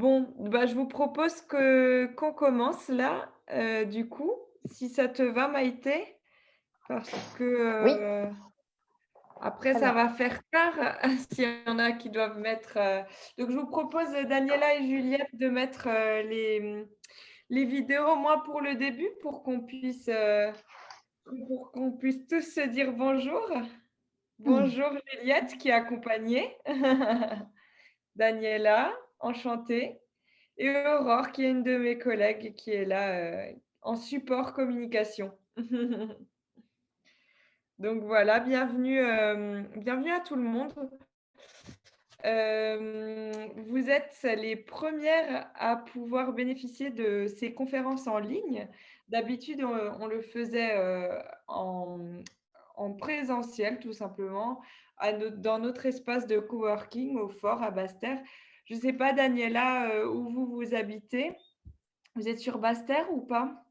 Bon, bah, je vous propose qu'on commence là, du coup, si ça te va Maïté? Parce que, Oui, après très ça bien. va faire tard s'il y en a qui doivent mettre, donc je vous propose, Daniela et Juliette de mettre, les vidéos, moi pour le début, pour qu'on puisse tous se dire bonjour. Bonjour Juliette qui est accompagnée. Daniela, enchantée. Et Aurore, qui est une de mes collègues, qui est là en support communication. Donc voilà, bienvenue à tout le monde. Vous êtes les premières à pouvoir bénéficier de ces conférences en ligne. D'habitude, on le faisait en présentiel, tout simplement, dans notre espace de coworking au Fort à Basse-Terre. Je ne sais pas, Daniela, où vous habitez. Vous êtes sur Basse-Terre ou pas?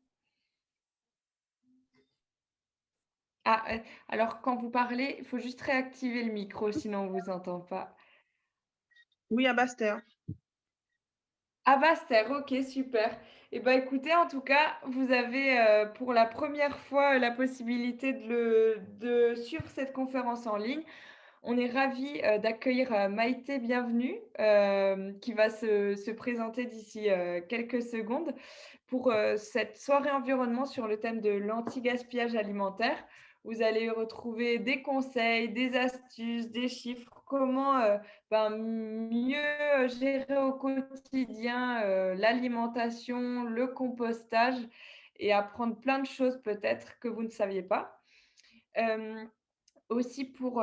Ah, alors quand vous parlez, il faut juste réactiver le micro, sinon on vous entend pas. Oui, à Basse-Terre. À Basse-Terre, OK, super. Et ben, écoutez, en tout cas, vous avez, pour la première fois, la possibilité de suivre cette conférence en ligne. On est ravis, d'accueillir, Maïté, bienvenue, qui va se présenter d'ici, quelques secondes pour, cette soirée environnement sur le thème de l'anti-gaspillage alimentaire. Vous allez retrouver des conseils, des astuces, des chiffres, comment, mieux gérer au quotidien, l'alimentation, le compostage et apprendre plein de choses peut-être que vous ne saviez pas. Hem Aussi pour,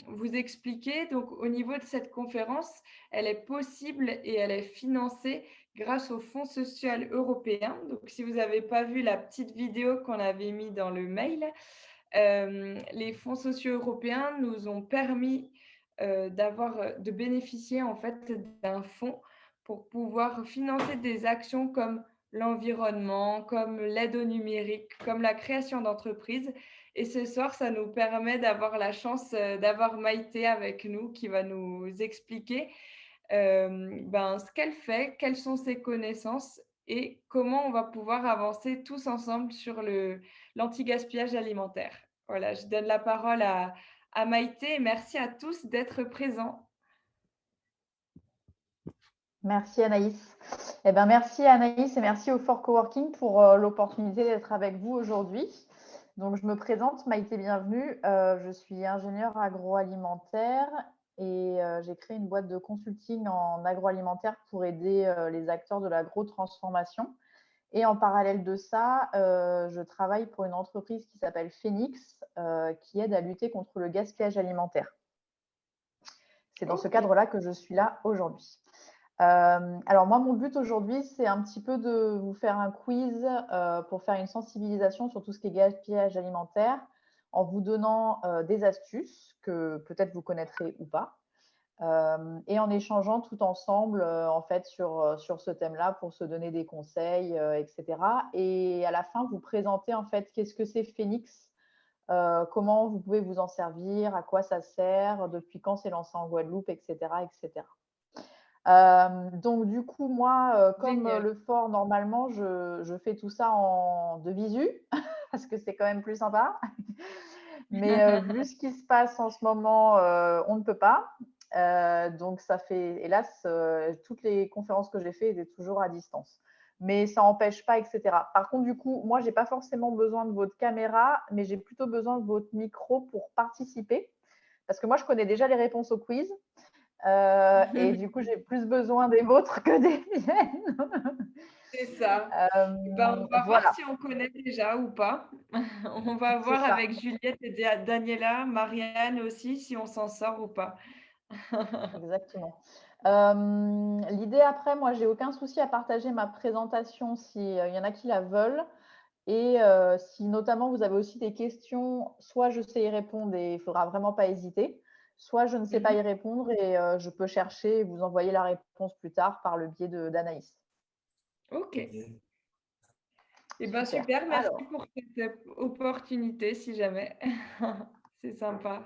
vous expliquer, donc au niveau de cette conférence, elle est possible et elle est financée grâce au Fonds social européen. Donc si vous n'avez pas vu la petite vidéo qu'on avait mis dans le mail, les fonds sociaux européens nous ont permis, de bénéficier en fait d'un fonds pour pouvoir financer des actions comme l'environnement, comme l'aide au numérique, comme la création d'entreprises. Et ce soir, ça nous permet d'avoir la chance, d'avoir Maïté avec nous qui va nous expliquer, ce qu'elle fait, quelles sont ses connaissances et comment on va pouvoir avancer tous ensemble sur l'anti-gaspillage alimentaire. Voilà, je donne la parole à Maïté et merci à tous d'être présents. Merci Anaïs. Merci Anaïs et merci au Fort Coworking pour l'opportunité d'être avec vous aujourd'hui. Donc, je me présente, Maïté, bienvenue. Je suis ingénieure agroalimentaire et j'ai créé une boîte de consulting en agroalimentaire pour aider les acteurs de l'agro-transformation. Et en parallèle de ça, je travaille pour une entreprise qui s'appelle Phoenix, qui aide à lutter contre le gaspillage alimentaire. C'est dans ce OK. cadre-là que je suis là aujourd'hui. Alors moi, mon but aujourd'hui, c'est un petit peu de vous faire un quiz pour faire une sensibilisation sur tout ce qui est gaspillage alimentaire, en vous donnant des astuces que peut-être vous connaîtrez ou pas, et en échangeant tout ensemble en fait sur ce thème-là pour se donner des conseils, etc. Et à la fin, vous présenter en fait qu'est-ce que c'est Phoenix, comment vous pouvez vous en servir, à quoi ça sert, depuis quand c'est lancé en Guadeloupe, etc., etc. Donc du coup, moi, comme Génial. le fort, normalement, je fais tout ça de visu, parce que c'est quand même plus sympa. Mais vu ce qui se passe en ce moment, on ne peut pas. Donc ça fait, hélas, toutes les conférences que j'ai faites étaient toujours à distance. Mais ça n'empêche pas, etc. Par contre, du coup, moi, j'ai pas forcément besoin de votre caméra, mais j'ai plutôt besoin de votre micro pour participer. Parce que moi, je connais déjà les réponses au quiz. Et du coup, j'ai plus besoin des vôtres que des miennes. C'est ça. On va voir Voilà, si on connaît déjà ou pas. On va c'est voir ça, avec Juliette et Daniela, Marianne aussi, si on s'en sort ou pas. exactement. L'idée après, moi, j'ai aucun souci à partager ma présentation s'il y en a qui la veulent. Et si notamment vous avez aussi des questions, soit je sais y répondre et il ne faudra vraiment pas hésiter, soit je ne sais pas y Mhm. répondre et je peux chercher et vous envoyer la réponse plus tard par le biais d'Anaïs. OK. Et ben Super. super, merci Alors, pour cette opportunité si jamais. C'est sympa.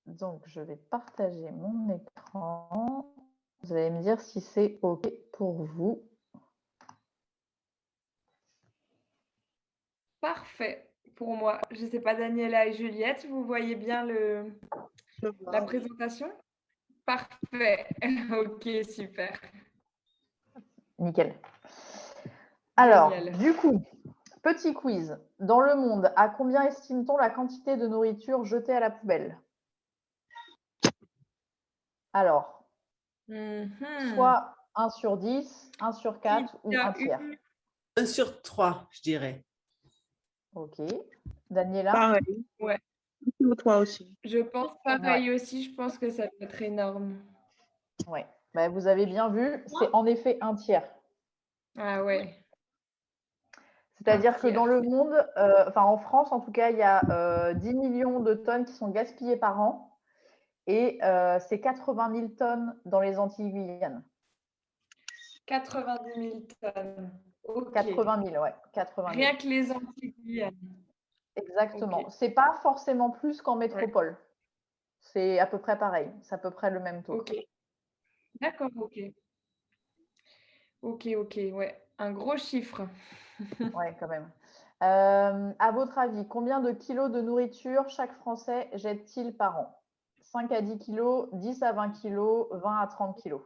donc je vais partager mon écran. Vous allez me dire si c'est OK pour vous. Parfait pour moi. Je ne sais pas, Daniela et Juliette, vous voyez bien Je la vois, oui. présentation? Parfait. OK, super. Nickel. Alors, Génial. du coup, petit quiz. Dans le monde, à combien estime-t-on la quantité de nourriture jetée à la poubelle? Alors, Mhm. soit 1 sur 10, 1 sur 4 Il y ou un a tiers. 1 sur 3, je dirais. OK. Daniela? Pareil. Ouais, Ou toi aussi. je pense Ouais. pareil aussi. Je pense que ça peut être énorme. Ouais. Bah, vous avez bien vu, c'est en effet un tiers. Ah ouais. C'est-à-dire que tiers. dans le monde, enfin en France en tout cas, il y a 10 millions de tonnes qui sont gaspillées par an et c'est 80 000 tonnes dans les Antilles-Guyane. 90 000 tonnes. OK. 80 000, ouais, 80 000. Rien que les Antilles. Exactement. OK. C'est pas forcément plus qu'en Ouais. métropole. C'est à peu près pareil. C'est à peu près le même taux. OK. D'accord, OK. OK, OK, ouais. Un gros chiffre. Ouais, quand même. À votre avis, combien de kilos de nourriture chaque Français jette-t-il par an? 5 à 10 kilos, 10 à 20 kilos, 20 à 30 kilos.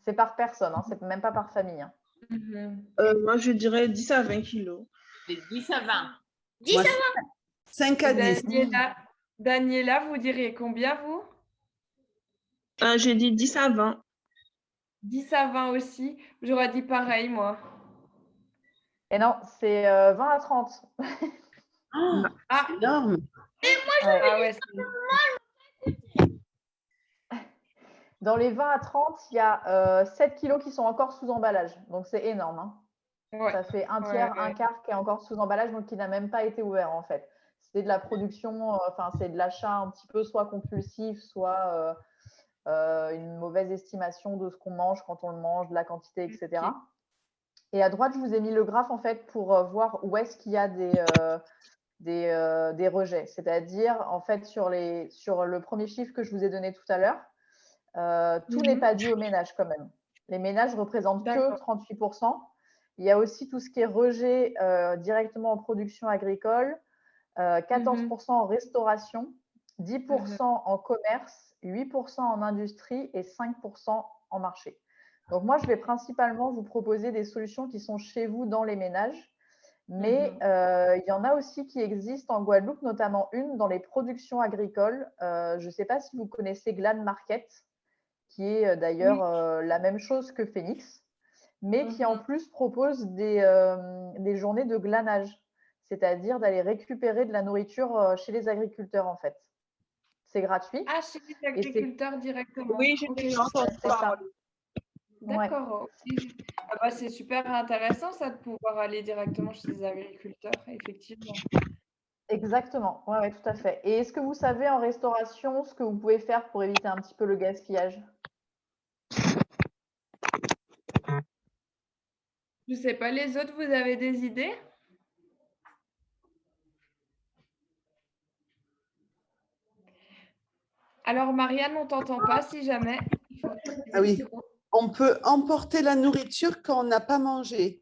C'est par personne, hein, c'est même pas par famille, hein. Mhm. Moi, je dirais 10 à 20 kilos. C'est 10 à 20. 10 Moi, à 20. 5 à 10. Daniela, vous diriez combien, vous? J'ai dit 10 à 20. 10 à 20 aussi. J'aurais dit pareil, moi. Et non, c'est 20 à 30. Oh, Ah, c'est énorme. Ouais. ah ouais, Dans les 20 à 30, il y a 7 kilos qui sont encore sous emballage. Donc, c'est énorme, hein. ouais. Ça fait un Ouais, tiers, un ouais. quart qui est encore sous emballage, donc qui n'a même pas été ouvert, en fait. C'est de la production, enfin, c'est de l'achat un petit peu soit compulsif, soit une mauvaise estimation de ce qu'on mange quand on le mange, de la quantité, etc. Ok. Et à droite, je vous ai mis le graphe, en fait, pour voir où est-ce qu'il y a des rejets. C'est-à-dire, en fait, sur le premier chiffre que je vous ai donné tout à l'heure, tout n'est pas dû aux ménages quand même. Les ménages représentent que D'accord. 38%. Il y a aussi tout ce qui est rejet directement en production agricole, 14% en restauration, 10% en commerce, 8% en industrie et 5% en marché. Donc moi, je vais principalement vous proposer des solutions qui sont chez vous dans les ménages, mais il y en a aussi qui existent en Guadeloupe, notamment une dans les productions agricoles. Je ne sais pas si vous connaissez Glan Market, qui est d'ailleurs la même chose que Phoenix, mais qui en plus propose des journées de glanage, c'est-à-dire d'aller récupérer de la nourriture chez les agriculteurs en fait. C'est gratuit. Ah, chez les Et c'est agriculteurs directement. Oui, j'ai Ok. déjà entendu c'est ça. parler. D'accord. Ok. Ah bah, c'est super intéressant ça de pouvoir aller directement chez les agriculteurs, effectivement. Exactement, ouais, ouais, tout à fait. Et est-ce que vous savez en restauration ce que vous pouvez faire pour éviter un petit peu le gaspillage? Je sais pas, les autres, vous avez des idées? Alors, Marianne, on t'entend pas si jamais. Ah oui. On peut emporter la nourriture quand on n'a pas mangé.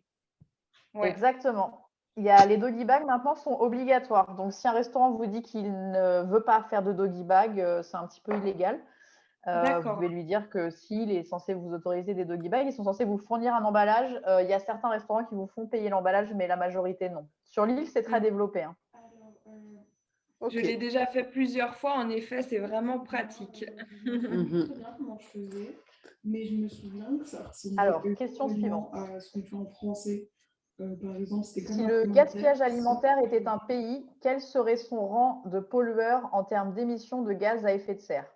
Ouais. Exactement. Les doggy bags maintenant sont obligatoires. Donc, si un restaurant vous dit qu'il ne veut pas faire de doggy bag, c'est un petit peu illégal. Vous D'accord. pouvez lui dire que s'il est censé vous autoriser des doggy bags, ils sont censés vous fournir un emballage. Il y a certains restaurants qui vous font payer l'emballage, mais la majorité non. Sur l'île, c'est très développé, hein. Je l'ai déjà fait plusieurs fois, en effet, c'est vraiment pratique. Mhm. Comment je faisais, mais je me souviens que ça ressemblait Alors, question suivante. à ce qu'on fait en français. Par exemple, c'était comme Si un le commentaire, gaspillage alimentaire sauf était un pays, quel serait son rang de pollueur en termes d'émissions de gaz à effet de serre?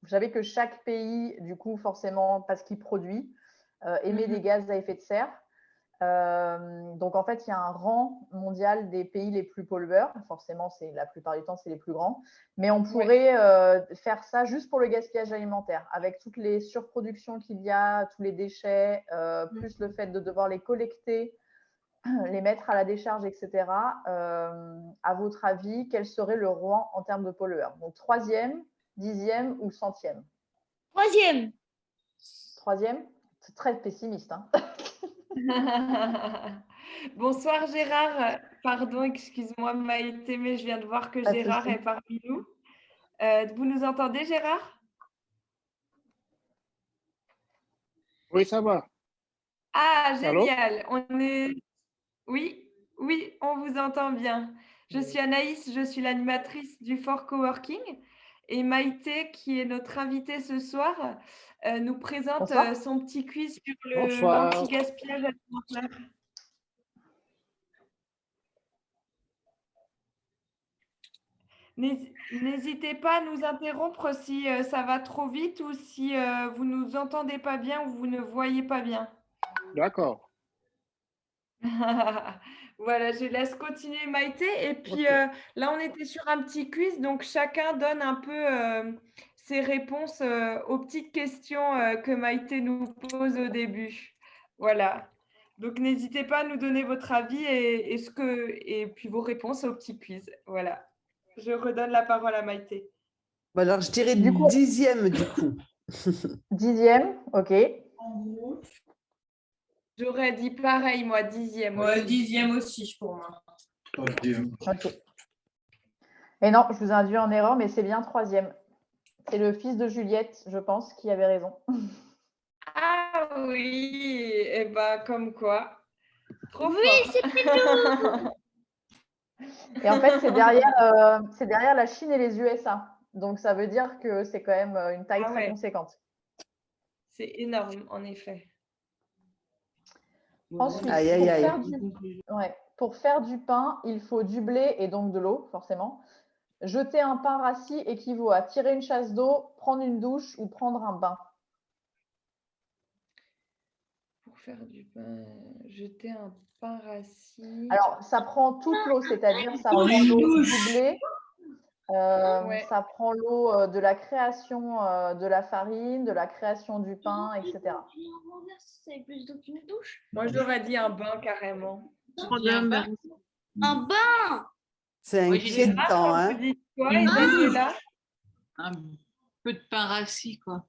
Vous savez que chaque pays, du coup, forcément, parce qu'il produit, émet des gaz à effet de serre. Donc, en fait, il y a un rang mondial des pays les plus pollueurs. Forcément, la plupart du temps, c'est les plus grands. Mais on pourrait faire ça juste pour le gaspillage alimentaire, avec toutes les surproductions qu'il y a, tous les déchets, plus le fait de devoir les collecter, les mettre à la décharge, etc. À votre avis, quel serait le rang en termes de pollueurs? Donc, 3e, 10e ou 100e? 3e. Troisième, c'est très pessimiste. Hein. Bonsoir Gérard. Pardon, excuse-moi Maïté, mais je viens de voir que Pas de Gérard souci. est parmi nous. Vous nous entendez, Gérard? Oui, ça va. Ah, Allô? génial. Oui, oui, on vous entend bien. Je suis Anaïs, je suis l'animatrice du Fort Coworking. Et Maïté, qui est notre invitée ce soir, nous présente Bonsoir. son petit quiz sur Bonsoir. l'anti-gaspillage alimentaire. N'hésitez pas à nous interrompre si ça va trop vite ou si vous ne nous entendez pas bien ou vous ne voyez pas bien. D'accord. Voilà, je laisse continuer Maïté. Et puis Ok. là, on était sur un petit quiz, donc chacun donne un peu ses réponses aux petites questions que Maïté nous pose au début. Voilà. Donc n'hésitez pas à nous donner votre avis et puis vos réponses au petit quiz. Voilà. Je redonne la parole à Maïté. Bon, alors, je dirais Du coup- 10e du coup. 10e, ok. En gros, J'aurais dit pareil, moi, 10e. Ouais, aussi. 10e aussi pour moi. Ok. Et non, je vous ai induit en erreur, mais c'est bien 3e. C'est le fils de Juliette, je pense, qui avait raison. Ah oui, et ben comme quoi. Trop Oui, fort. Et en fait, c'est derrière la Chine et les USA. Donc, ça veut dire que c'est quand même une taille Ah très ouais. conséquente. C'est énorme, en effet. Ensuite, Aïe, aïe, aïe. pour faire du pain, il faut du blé et donc de l'eau, forcément. Jeter un pain rassis équivaut à tirer une chasse d'eau, prendre une douche ou prendre un bain. Pour faire du pain, jeter un pain rassis. Alors, ça prend toute l'eau, c'est-à-dire ça prend Une l'eau douche. du blé, Ouais. ça prend l'eau de la création de la farine, de la création du pain, etc. C'est plus d'eau qu'une douche. Moi, j'aurais dit un bain carrément. Prendre un bain. Un bain. C'est Oui, j'ai dit inquiétant, hein. Vous dites quoi, et Daniela? Un peu de pain rassis, quoi.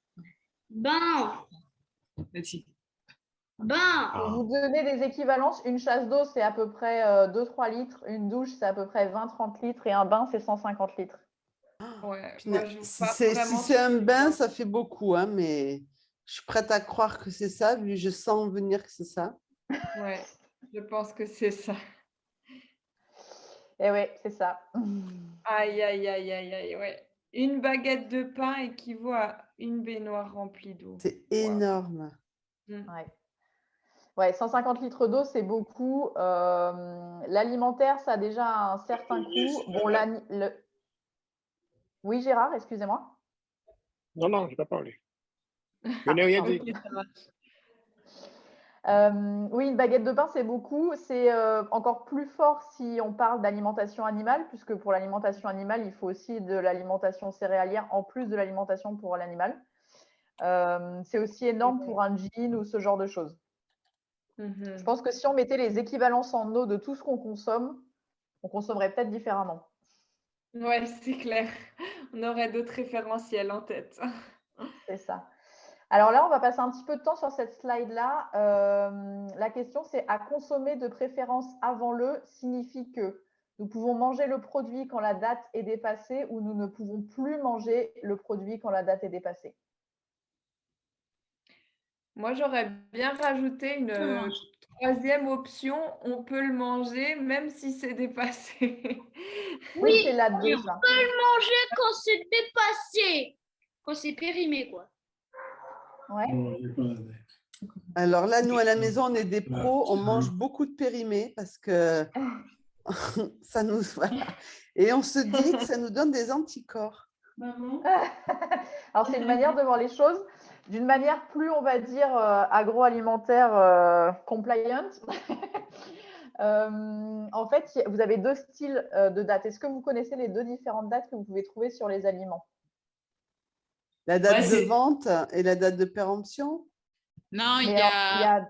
Bain. Vas-y. Bain. Pour vous donner des équivalences, une chasse d'eau, c'est à peu près 2-3 litres, une douche, c'est à peu près 20-30 litres, et un bain, c'est 150 litres. Ouais, Si moi, je vous parle c'est vraiment un sur- bain, ça fait beaucoup, hein, mais je suis prête à croire que c'est ça, vu que je sens venir que c'est ça. Ouais, je pense que c'est ça. Et oui, c'est ça. Aïe, aïe, aïe, aïe, aïe, ouais. Une baguette de pain équivaut à une baignoire remplie d'eau. C'est énorme. Ouais, 150 litres d'eau, c'est beaucoup. L'alimentaire, ça a déjà un certain coût. Bon, Oui, Gérard, excusez-moi. Non, non, je n'ai pas parlé. Je n'ai rien dit. Ok, ça marche. Oui, une baguette de pain, c'est beaucoup. C'est encore plus fort si on parle d'alimentation animale, puisque pour l'alimentation animale, il faut aussi de l'alimentation céréalière en plus de l'alimentation pour l'animal. C'est aussi énorme pour un jean ou ce genre de choses. Mhm. Je pense que si on mettait les équivalences en eau de tout ce qu'on consomme, on consommerait peut-être différemment. Ouais, c'est clair. On aurait d'autres référentiels en tête. C'est ça. Alors là, on va passer un petit peu de temps sur cette slide-là. La question, c'est à consommer de préférence avant le signifie que nous pouvons manger le produit quand la date est dépassée ou nous ne pouvons plus manger le produit quand la date est dépassée. Moi, j'aurais bien rajouté une troisième option. On peut le manger même si c'est dépassé. Oui, c'est la 2, ça. Manger quand c'est dépassé. Quand c'est périmé, quoi. Ouais. Alors là, nous, à la maison, on est des pros, on mange beaucoup de périmés parce que ça nous... voilà. Et on se dit que ça nous donne des anticorps. maman, Alors, c'est une manière de voir les choses. D'une manière plus, on va dire, agroalimentaire compliant. En fait, vous avez 2 styles de dates. Est-ce que vous connaissez les 2 différentes dates que vous pouvez trouver sur les aliments? La date Ouais, de c'est- vente et la date de péremption. Non, il Mais y alors, il y a... a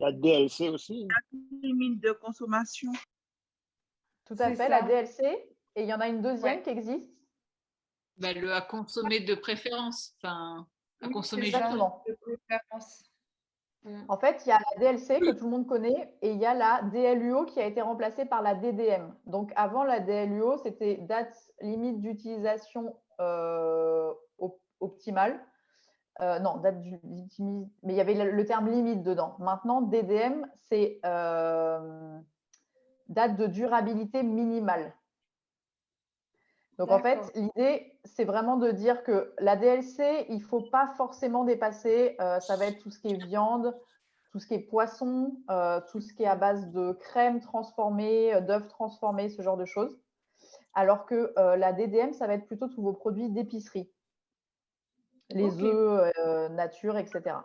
La DLC aussi. Limite de consommation. tout à C'est fait la ça. DLC. Et il y en a une deuxième Ouais. qui existe. bah, le à consommer de préférence. Enfin, à Oui, consommer c'est juste. ça, Exactement. de préférence. Mm. En fait, il y a la DLC que tout le monde connaît et il y a la DLUO qui a été remplacée par la DDM. Donc, avant la DLUO, c'était date limite d'utilisation optimale. Non, mais il y avait le terme limite dedans. Maintenant, DDM, c'est date de durabilité minimale. Donc, en fait, l'idée, c'est vraiment de dire que la DLC, il ne faut pas forcément dépasser. Ça va être tout ce qui est viande, tout ce qui est poisson, tout ce qui est à base de crème transformée, d'œufs transformés, ce genre de choses. Alors que la DDM, ça va être plutôt tous vos produits d'épicerie. Les œufs, nature, etc.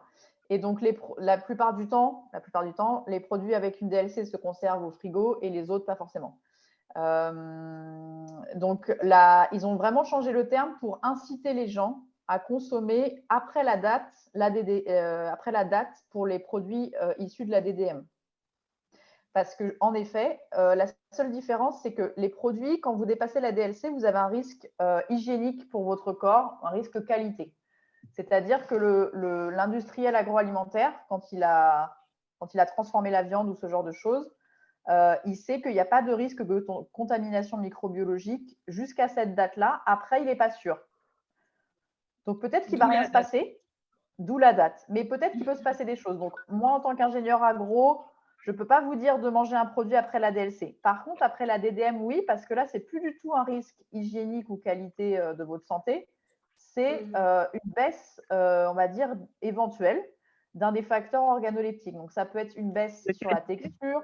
Et donc, la plupart du temps, les produits avec une DLC se conservent au frigo et les autres, pas forcément. Donc, ils ont vraiment changé le terme pour inciter les gens à consommer après la date, après la date pour les produits issus de la DDM. Parce qu'en effet, la seule différence, c'est que les produits, quand vous dépassez la DLC, vous avez un risque hygiénique pour votre corps, un risque qualité. C'est-à-dire que l'industriel agroalimentaire, quand il a transformé la viande ou ce genre de choses, il sait qu'il n'y a pas de risque de contamination microbiologique jusqu'à cette date-là. Après, il n'est pas sûr. Donc, peut-être qu'il ne va rien se passer, d'où la date. Mais peut-être qu'il peut se passer des choses. Donc, moi, en tant qu'ingénieur agro, je ne peux pas vous dire de manger un produit après la DLC. Par contre, après la DDM, oui, parce que là, ce n'est plus du tout un risque hygiénique ou qualité de votre santé. C'est une baisse, on va dire, éventuelle d'un des facteurs organoleptiques. Donc, ça peut être une baisse sur la texture,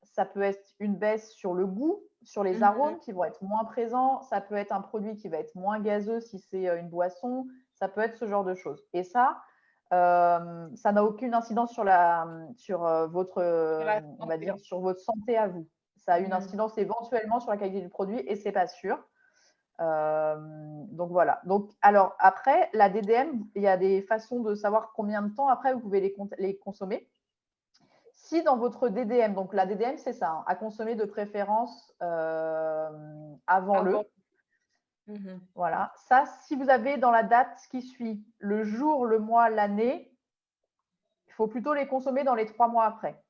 ça peut être une baisse sur le goût, sur les arômes qui vont être moins présents, ça peut être un produit qui va être moins gazeux si c'est une boisson, ça peut être ce genre de choses. Et ça n'a aucune incidence sur votre, on va dire, sur votre santé à vous. Ça a une incidence éventuellement sur la qualité du produit et c'est pas sûr. Donc voilà. Donc, alors après, la DDM, il y a des façons de savoir combien de temps après vous pouvez les consommer. Si dans votre DDM, donc la DDM, c'est ça, hein, à consommer de préférence avant le. Voilà. Ça, si vous avez dans la date qui suit le jour, le mois, l'année, il faut plutôt les consommer dans les 3 mois après.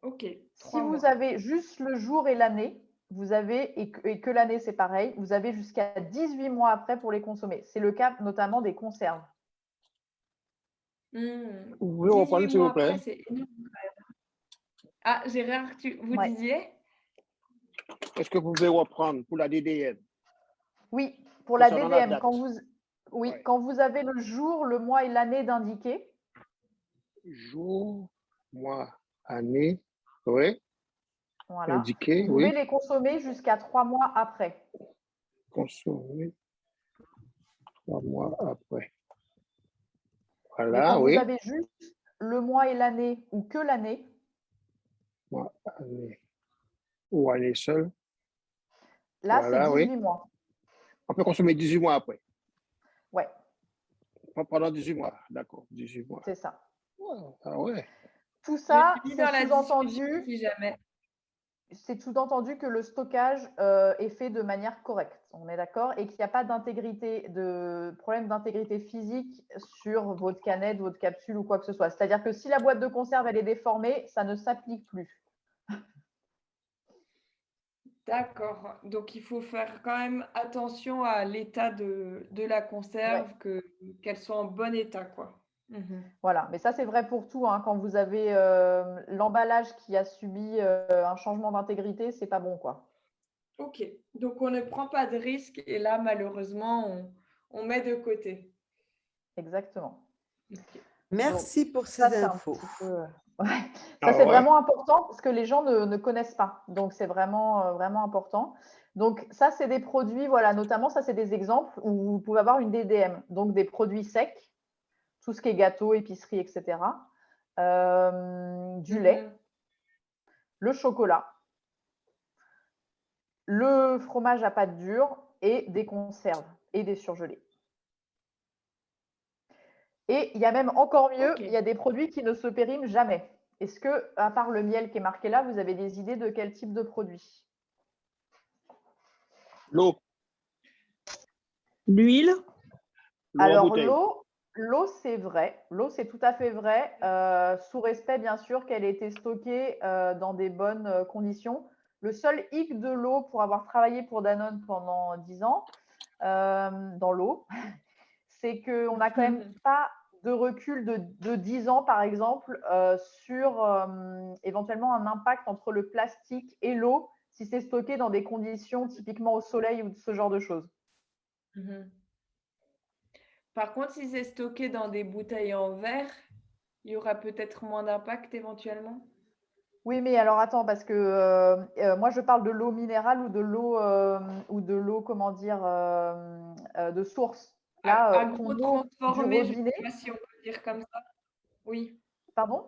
Ok. Si vous avez juste le jour et l'année, vous avez, et que l'année c'est pareil, vous avez jusqu'à 18 mois après pour les consommer. C'est le cas notamment des conserves. Vous pouvez reprendre, s'il vous plaît. Ah, Gérard, vous disiez? Est-ce que vous pouvez reprendre pour la DDM? Oui, pour la DDM, quand vous avez le jour, le mois et l'année d'indiquer. Jour, mois, année, oui. Voilà. Indiqué, vous pouvez les consommer jusqu'à 3 mois après. Consommer 3 mois après. Mais Voilà, quand oui. vous avez juste le mois et l'année ou que l'année. Mois, année. Ou année seule. Là, Voilà, c'est 18 mois. On peut consommer 18 mois après. Ouais. Pendant 18 mois, d'accord, 18 mois. C'est ça. Ah ouais. Tout ça, c'est sous-entendu. Si jamais. C'est sous-entendu que le stockage est fait de manière correcte. On est d'accord? Et qu'il n'y a pas de problème d'intégrité physique sur votre canette, votre capsule ou quoi que ce soit. C'est-à-dire que si la boîte de conserve elle est déformée, ça ne s'applique plus. D'accord. Donc, il faut faire quand même attention à l'état de la conserve, qu'elle soit en bon état, quoi. Voilà, mais ça c'est vrai pour tout, hein. Quand vous avez l'emballage qui a subi un changement d'intégrité, c'est pas bon, quoi. Ok, donc on ne prend pas de risque et là malheureusement on met de côté. Exactement. Okay. Merci pour ces infos. Ça c'est vraiment important parce que les gens ne connaissent pas, donc c'est vraiment vraiment important. Donc ça c'est des produits, voilà, notamment ça c'est des exemples où vous pouvez avoir une DDM, donc des produits secs. Tout ce qui est gâteau, épicerie, etc. Du lait, le chocolat, le fromage à pâte dure et des conserves et des surgelés. Et il y a même encore mieux, il y a des produits qui ne se périment jamais. Est-ce que, à part le miel qui est marqué là, vous avez des idées de quel type de produit? L'eau. L'huile. L'eau en Alors, bouteille. l'eau, c'est vrai. L'eau, c'est tout à fait vrai, sous respect, bien sûr, qu'elle ait été stockée dans des bonnes conditions. Le seul hic de l'eau, pour avoir travaillé pour Danone pendant 10 ans dans l'eau, c'est qu'on n'a quand même pas de recul de 10 ans, par exemple, sur éventuellement un impact entre le plastique et l'eau, si c'est stocké dans des conditions typiquement au soleil ou ce genre de choses. Mhm. Par contre, si c'est stocké dans des bouteilles en verre, il y aura peut-être moins d'impact éventuellement. Oui, mais alors attends, parce que moi je parle de l'eau minérale ou de l'eau, comment dire, de source. Là, ton eau du Agro-transformé, je ne robinet, sais pas si on peut dire comme ça. Oui. pardon?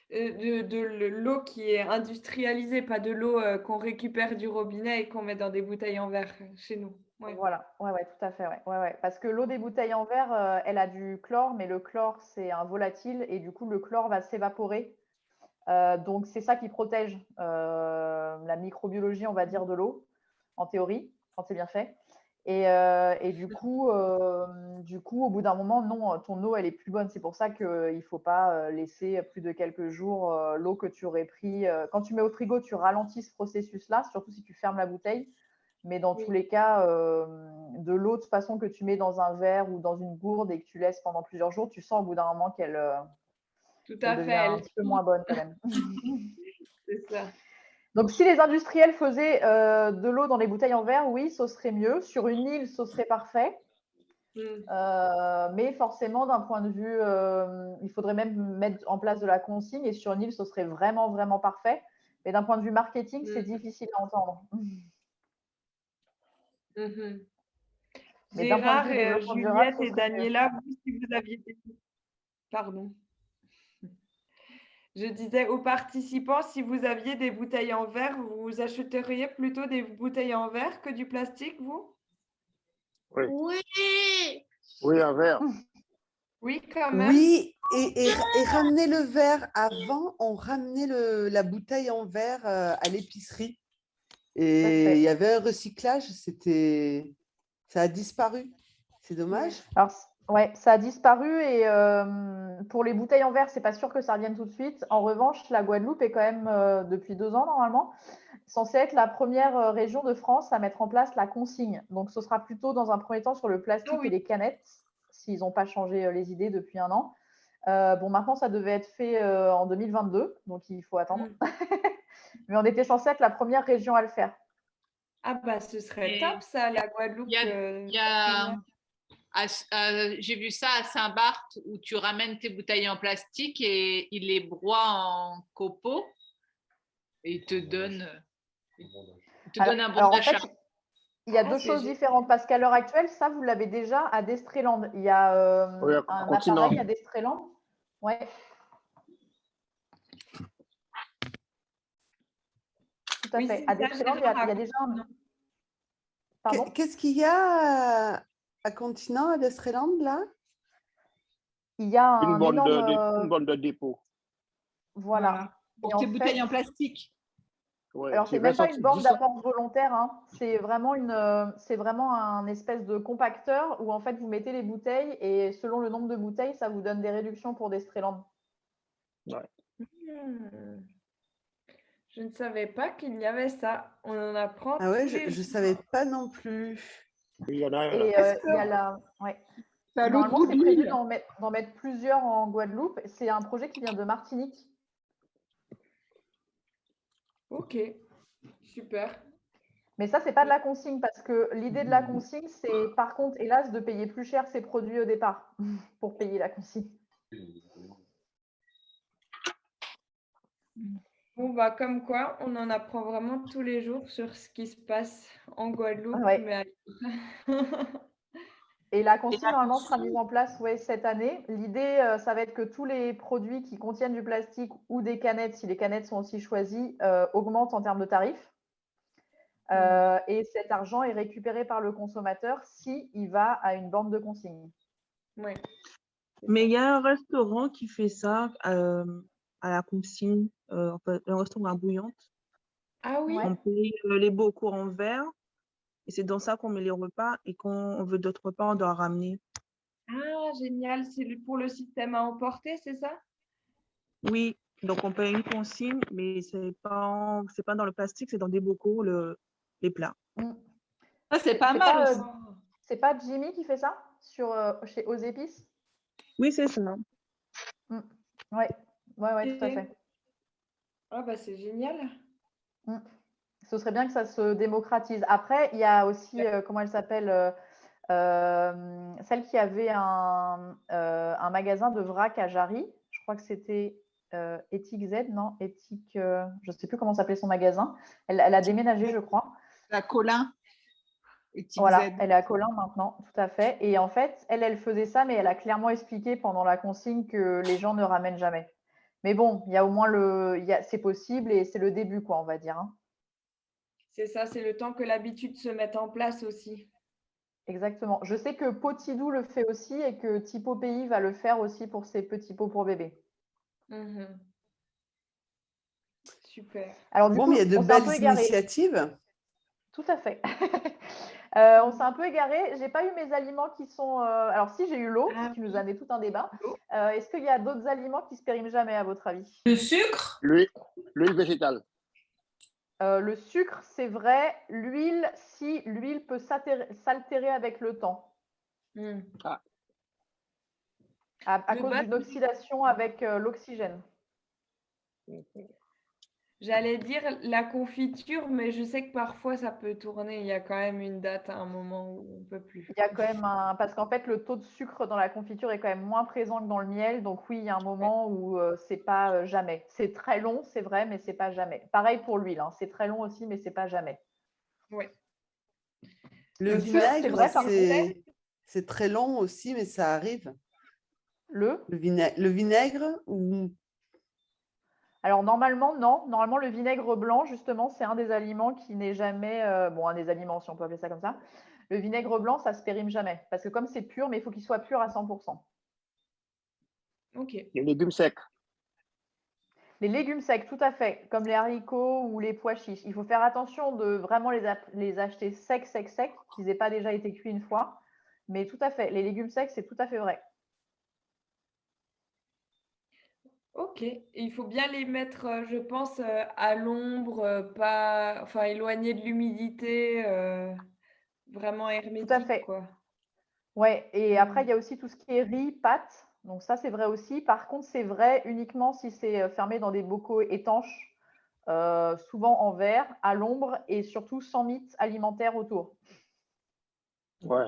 De l'eau qui est industrialisée, pas de l'eau qu'on récupère du robinet et qu'on met dans des bouteilles en verre chez nous. Ouais. Voilà, ouais, ouais, tout à fait, ouais, ouais, ouais. Parce que l'eau des bouteilles en verre, elle a du chlore, mais le chlore, c'est un volatile et du coup, le chlore va s'évaporer. Donc, c'est ça qui protège la microbiologie, on va dire, de l'eau, en théorie, quand c'est bien fait. Et du coup, au bout d'un moment, non, ton eau, elle est plus bonne. C'est pour ça qu'il ne faut pas laisser plus de quelques jours l'eau que tu aurais pris. Quand tu mets au frigo, tu ralentis ce processus-là, surtout si tu fermes la bouteille. Mais dans tous les cas, de l'eau, de toute façon, que tu mets dans un verre ou dans une gourde et que tu laisses pendant plusieurs jours, tu sens au bout d'un moment qu'elle Tout qu'elle à devient fait. un petit peu moins bonne quand même. C'est ça. Donc, si les industriels faisaient de l'eau dans les bouteilles en verre, oui, ce serait mieux. Sur une île, ce serait parfait. Mais forcément, d'un point de vue, il faudrait même mettre en place de la consigne. Et sur une île, ce serait vraiment, vraiment parfait. Mais d'un point de vue marketing, c'est difficile à entendre. Mais d'un point de Gérard, vue développement durable, Juliette ce et serait mieux. Daniela, vous, si vous aviez des... Pardon. Je disais aux participants, si vous aviez des bouteilles en verre, vous achèteriez plutôt des bouteilles en verre que du plastique, vous? Oui. Oui. Oui, en verre. Oui, quand même. Oui, et ramener le verre. Avant, on ramenait la bouteille en verre à l'épicerie. Et il y avait un recyclage, ça a disparu. C'est dommage. Alors, ouais, ça a disparu et pour les bouteilles en verre, c'est pas sûr que ça revienne tout de suite. En revanche, la Guadeloupe est quand même, depuis 2 ans normalement, censée être la première région de France à mettre en place la consigne. Donc, ce sera plutôt dans un premier temps sur le plastique et les canettes, s'ils n'ont pas changé les idées depuis un an. Bon, maintenant, ça devait être fait en 2022, donc il faut attendre. Mais on était censé être la première région à le faire. Ah bah, ce serait top ça, la Guadeloupe. J'ai vu ça à Saint-Barth où tu ramènes tes bouteilles en plastique et ils les broient en copeaux et ils te donnent un bon d'achat. En fait, il y a deux choses différentes parce qu'à l'heure actuelle, ça, vous l'avez déjà à Destréland. Il y a un appareil à Destréland. Ouais. Tout à fait. À Destréland, il y a déjà un. Pardon ? Qu'est-ce qu'il y a à Continent, à Destréland, là? Il y a une un énorme… Une bande de dépôt. Voilà. Pour tes bouteilles en plastique. Ouais, alors, c'est même pas une borne d'apport volontaire. Hein. C'est vraiment un espèce de compacteur où en fait vous mettez les bouteilles et selon le nombre de bouteilles, ça vous donne des réductions pour Destréland. Ouais. Je ne savais pas qu'il y avait ça. On en apprend. Ah ouais, je ne savais pas non plus. Il y en a. Et il y a la. Ouais. Normalement, c'est prévu d'en mettre plusieurs en Guadeloupe. C'est un projet qui vient de Martinique. Ok, super. Mais ça, c'est pas de la consigne parce que l'idée de la consigne, c'est par contre, hélas, de payer plus cher ses produits au départ pour payer la consigne. Bon, bah, comme quoi, on en apprend vraiment tous les jours sur ce qui se passe en Guadeloupe. Ouais. Mais... Et la consigne, normalement, sera mise en place cette année. L'idée, ça va être que tous les produits qui contiennent du plastique ou des canettes, si les canettes sont aussi choisies, augmentent en termes de tarifs. Et cet argent est récupéré par le consommateur s'il va à une borne de consigne. Ouais. Mais il y a un restaurant qui fait ça à la consigne, un restaurant à Bouillante. Ah oui. On paye les bocaux en verre. Et c'est dans ça qu'on met les repas. Et quand on veut d'autres repas, on doit ramener. Ah, génial. C'est pour le système à emporter, c'est ça? Oui, donc on paye une consigne, mais c'est pas dans le plastique, c'est dans des bocaux, les plats. Ça, c'est pas C'est mal pas, aussi. c'est pas Jimmy qui fait ça chez Aux Épices? Oui, c'est ça. Ouais, tout à fait. Ah, bah, c'est génial. Ce serait bien que ça se démocratise. Après, il y a aussi, comment elle s'appelle, celle qui avait un magasin de vrac à Jarry. Je crois que c'était Éthique Z, non? Éthique, je ne sais plus comment s'appelait son magasin. Elle a déménagé, je crois. La Colin. Éthique Voilà, Z. elle est à Colin maintenant, tout à fait. Et en fait, elle faisait ça, mais elle a clairement expliqué pendant la consigne que les gens ne ramènent jamais. Mais bon, il y a au moins c'est possible et c'est le début, quoi, on va dire, hein. C'est ça, c'est le temps que l'habitude se mette en place aussi. Exactement. Je sais que Potidou le fait aussi et que Tipo Pays va le faire aussi pour ses petits pots pour bébé. Super. Alors du Bon, coup, mais il y a de on s'est un peu belles égaré. initiatives. Tout à fait. On s'est un peu égaré. J'ai pas eu mes aliments qui sont. Alors si, j'ai eu l'eau, Ah, qui nous a amené tout un débat. l'eau. Est-ce qu'il y a d'autres aliments qui se périment jamais à votre avis? Le sucre? L'huile végétale. Le sucre, c'est vrai. L'huile, si l'huile peut s'altérer avec le temps. Ah. À Le cause bas, d'une oxydation avec l'oxygène. j'allais dire la confiture, mais je sais que parfois ça peut tourner. Il y a quand même une date à un moment où on ne peut plus. Il y a quand même parce qu'en fait, le taux de sucre dans la confiture est quand même moins présent que dans le miel. Donc oui, il y a un moment où c'est pas jamais. C'est très long, c'est vrai, mais c'est pas jamais. Pareil pour l'huile, hein. C'est très long aussi, mais c'est pas jamais. Oui. Le sucre, c'est vinaigre, vrai, par contre. c'est très long aussi, mais ça arrive. Le vinaigre ou Alors normalement, non. Normalement, le vinaigre blanc, justement, c'est un des aliments qui n'est jamais. Bon, un des aliments, si on peut appeler ça comme ça. Le vinaigre blanc, ça se périme jamais. Parce que comme c'est pur, mais il faut qu'il soit pur à 100%. Ok. Les légumes secs. Les légumes secs, tout à fait, comme les haricots ou les pois chiches. Il faut faire attention de vraiment les acheter secs, qu'ils n'aient pas déjà été cuits une fois. Mais tout à fait, les légumes secs, c'est tout à fait vrai. Ok. Et il faut bien les mettre, je pense, à l'ombre, pas, enfin, éloigné de l'humidité, vraiment Tout à hermétique, fait. quoi. Ouais, et après, il y a aussi tout ce qui est riz, pâtes. Donc ça, c'est vrai aussi. Par contre, c'est vrai uniquement si c'est fermé dans des bocaux étanches, souvent en verre, à l'ombre et surtout sans mythe alimentaire autour. Ouais.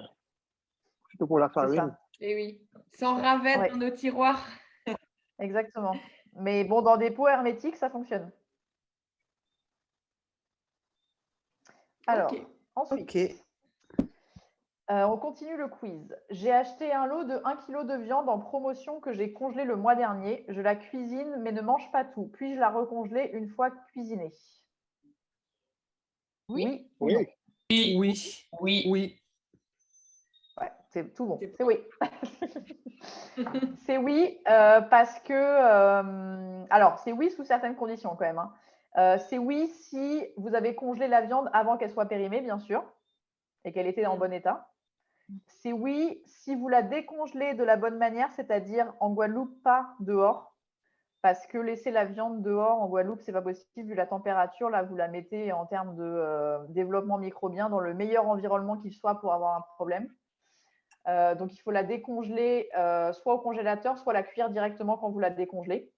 Surtout pour la C'est farine. ça. Et oui, sans ravette Ouais. dans nos tiroirs. Exactement. Mais bon, dans des pots hermétiques, ça fonctionne. Alors, Ok. ensuite, ok. on continue le quiz. J'ai acheté un lot de 1 kg de viande en promotion que j'ai congelée le mois dernier. Je la cuisine mais ne mange pas tout. Puis-je la recongeler une fois cuisinée? Oui. ou non? Oui. Oui. Ouais, c'est tout bon. C'est C'est oui. C'est oui parce que alors c'est oui sous certaines conditions quand même, hein. C'est oui si vous avez congelé la viande avant qu'elle soit périmée, bien sûr, et qu'elle était en bon état. C'est oui si vous la décongelez de la bonne manière, c'est-à-dire en Guadeloupe, pas dehors, parce que laisser la viande dehors en Guadeloupe, c'est pas possible vu la température. Là, vous la mettez en termes de développement microbien dans le meilleur environnement qu'il soit pour avoir un problème. Donc, il faut la décongeler soit au congélateur, soit la cuire directement quand vous la décongelez.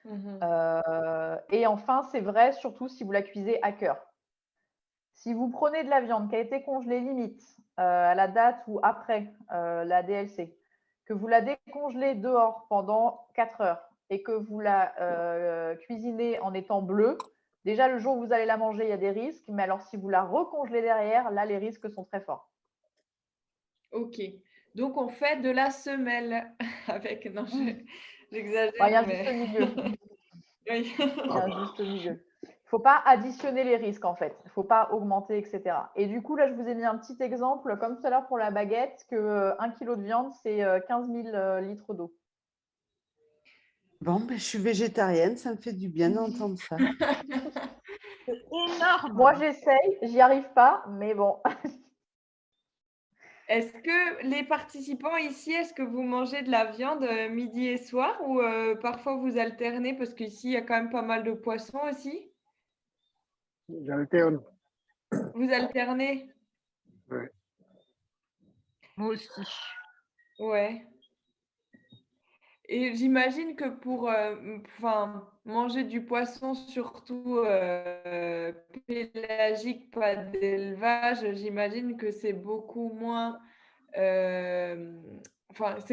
Et enfin, c'est vrai, surtout si vous la cuisez à cœur. Si vous prenez de la viande qui a été congelée limite à la date ou après la DLC, que vous la décongelez dehors pendant 4 heures et que vous la cuisinez en étant bleue, déjà le jour où vous allez la manger, il y a des risques. Mais alors, si vous la recongelez derrière, là, les risques sont très forts. Ok. Donc, on fait de la semelle avec… Non, j'exagère, Il y a un mais… juste milieu. Oui. Il y a un juste milieu. Il ne faut pas additionner les risques, en fait. Il ne faut pas augmenter, etc. Et du coup, là, je vous ai mis un petit exemple, comme tout à l'heure pour la baguette, que 1 kg de viande, c'est 15 000 litres d'eau. Bon, ben, je suis végétarienne, ça me fait du bien d'entendre ça. Énorme. Moi, j'essaye, j'y arrive pas, mais bon. Est-ce que les participants ici, est-ce que vous mangez de la viande midi et soir ou parfois vous alternez parce qu'ici, il y a quand même pas mal de poissons aussi? J'alterne. Vous alternez? Ouais. Moi aussi. Ouais. Et j'imagine que pour manger du poisson, surtout pélagique, pas d'élevage, j'imagine que c'est beaucoup moins, c'est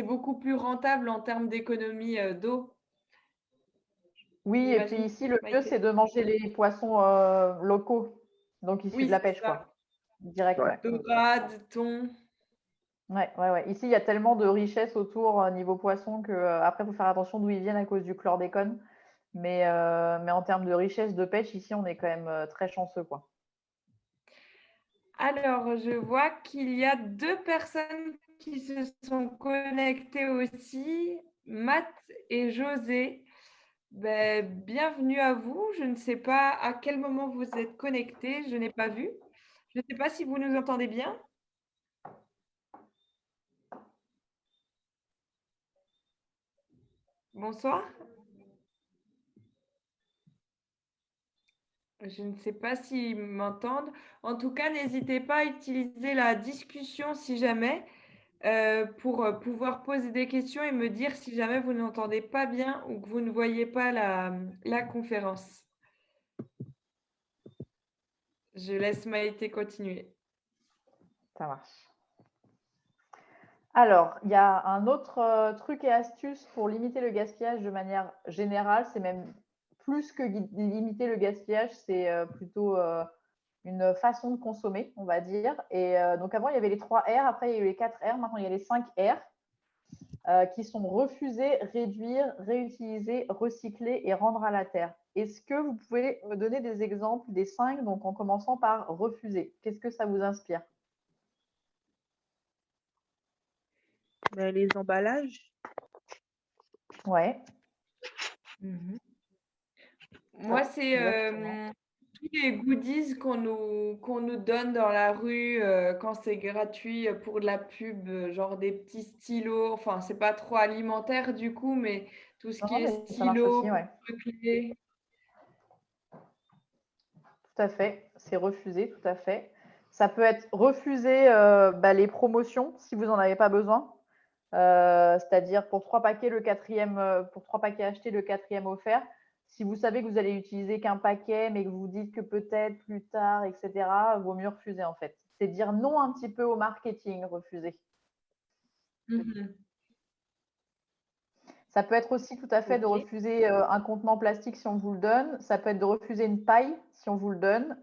beaucoup plus rentable en termes d'économie d'eau. Oui, et puis J'imagine, ici, le mieux, Maïté. c'est de manger les poissons locaux, donc issus Oui, de la c'est pêche, ça. quoi, directement. Dorade, thon. Ouais, ouais, ouais. Ici, il y a tellement de richesses autour niveau poisson que après, il faut faire attention d'où ils viennent à cause du chlordécone. Mais en termes de richesse de pêche, ici, on est quand même très chanceux, quoi. Alors, je vois qu'il y a 2 personnes qui se sont connectées aussi, Matt et José. Bienvenue à vous. Je ne sais pas à quel moment vous êtes connectés, je n'ai pas vu. Je ne sais pas si vous nous entendez bien. Bonsoir. Je ne sais pas s'ils m'entendent. En tout cas, n'hésitez pas à utiliser la discussion si jamais pour pouvoir poser des questions et me dire si jamais vous n'entendez pas bien ou que vous ne voyez pas la conférence. Je laisse Maïté continuer. Ça marche. Alors, il y a un autre truc et astuce pour limiter le gaspillage de manière générale. C'est même plus que limiter le gaspillage, c'est plutôt une façon de consommer, on va dire. Et donc, avant, il y avait les 3 R, après, il y a eu les 4 R, maintenant, il y a les 5 R qui sont refuser, réduire, réutiliser, recycler et rendre à la terre. Est-ce que vous pouvez me donner des exemples des 5, donc en commençant par refuser? Qu'est-ce que ça vous inspire? Ben, les emballages, Ouais, Moi, c'est exactement. tous les goodies qu'on nous donne dans la rue quand c'est gratuit pour de la pub, genre des petits stylos. Enfin, c'est pas trop alimentaire du coup, mais tout ce Non, qui non, est mais ça marche stylo, aussi, ouais. porte-clés. Tout à fait, c'est refusé, tout à fait. Ça peut être refuser les promotions si vous n'en avez pas besoin. C'est-à-dire pour 3 paquets, pour 3 paquets achetés, le 4e offert. Si vous savez que vous allez utiliser qu'un paquet, mais que vous dites que peut-être plus tard, etc., il vaut mieux refuser en fait. C'est dire non un petit peu au marketing, refuser. Ça peut être aussi tout à fait de Ok. refuser un contenant plastique si on vous le donne. Ça peut être de refuser une paille si on vous le donne.